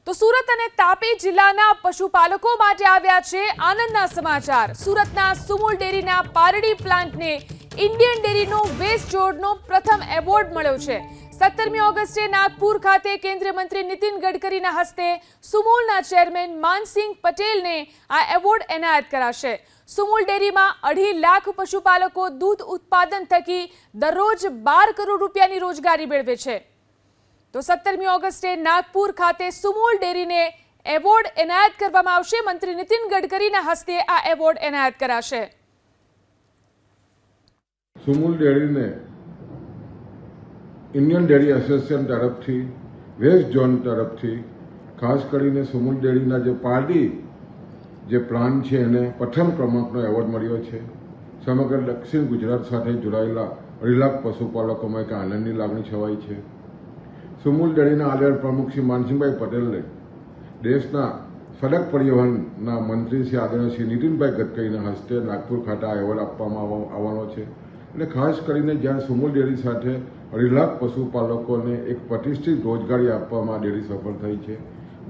તો સુરત અને તાપી જિલ્લાના પશુપાલકો માટે આવ્યા છે આનંદના સમાચાર। સુરતના સુમુલ ડેરીના પારડી પ્લાન્ટને ઇન્ડિયન ડેરીનો વેસ્ટ જોડનો પ્રથમ એવોર્ડ મળ્યો છે। 17મી ઓગસ્ટે નાગપુર ખાતે કેન્દ્રીય મંત્રી નીતિન ગડકરીના હસ્તે સુમુલના ચેરમેન માનસિંહ પટેલને આ એવોર્ડ એનાયત કરાશે। સુમુલ ડેરીમાં 2.5 લાખ પશુપાલકો દૂધ ઉત્પાદન થકી દરરોજ 12 કરોડ રૂપિયાની રોજગારી મેળવે છે। તો 17મી ઓગસ્ટે નાગપુર ખાતે સુમુલ ડેરીને એવોર્ડ એનાયત કરવામાં આવશે। મંત્રી નીતિન ગડકરીના હસ્તે આ એવોર્ડ એનાયત કરાશે। સુમુલ ડેરીને ઇન્ડિયન ડેરી એસોસિએશન તરફથી વેસ્ટ ઝોન તરફથી ખાસ કરીને સુમુલ ડેરીના જે પારડી જે પ્લાન છે એને પ્રથમ ક્રમાંકનો એવોર્ડ મળ્યો છે। સમગ્ર દક્ષિણ ગુજરાત સાથે જોડાયેલા 2.5 લાખ પશુપાલકોમાં એક આનંદની લાગણી છવાઈ છે। સુમુલ ડેરીના આદરણીય પ્રમુખ શ્રી માનસિંહભાઈ પટેલને દેશના સડક પરિવહનના મંત્રી શ્રી આદરણીય શ્રી નીતિનભાઈ ગડકરીના હસ્તે નાગપુર ખાતે આ એવોર્ડ આપવામાં આવવાનો છે। અને ખાસ કરીને જ્યાં સુમુલ ડેરી સાથે 2.5 લાખ પશુપાલકોને એક પ્રતિષ્ઠિત રોજગારી આપવામાં ડેરી સફળ થઈ છે।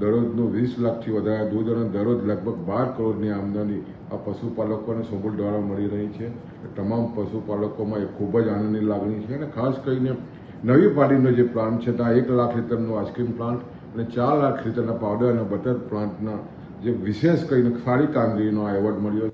દરરોજનું 20 લાખથી વધારે દૂધ અને દરરોજ લગભગ 12 કરોડની આમદની આ પશુપાલકોને સુમુલ દ્વારા મળી રહી છે। તમામ પશુપાલકોમાં એક ખૂબ જ આનંદની લાગણી છે। અને ખાસ કરીને નવી પાડીનો જે પ્લાન્ટ છે ત્યાં 1 લાખ લીટરનો આઈસ્ક્રીમ પ્લાન્ટ અને 4 લાખ લીટરના પાવડર અને બટર પ્લાન્ટના જે વિશેષ કરીને સારી કામગીરીનો આ એવોર્ડ મળ્યો છે।